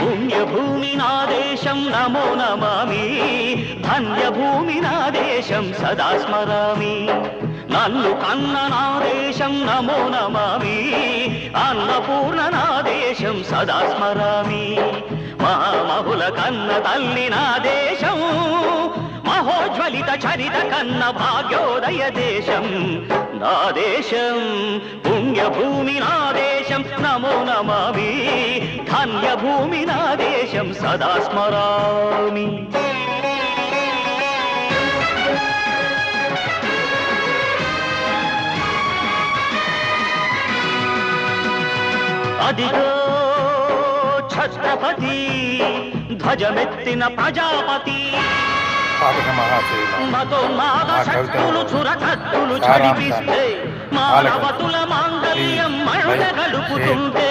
పుణ్యభూమి నా దేశం నమో నమామి, ధన్యభూమి నా దేశం సదా స్మరామి. నన్ను కన్న నా దేశం నమో నమామి, అన్నపూర్ణ నా దేశం సదా స్మరామి. మహామహుల కన్న తల్లి నా దేశం, మహోజ్వలిత చరిత కన్న భాగ్యోదయ దేశం నా దేశం. పుణ్యభూమి నా దేశం నమో నమామి, ధన్యభూమి నా దేశం సదా స్మరామి. అదిగో ఛత్రపతి ధ్వజమెత్తిన ప్రజాపతి, మతోన్మాద శక్తులు చురకత్తులు చడిపిస్తే, మానవతుల మాంగళ్యం మరుడ గడుపుతుంటే,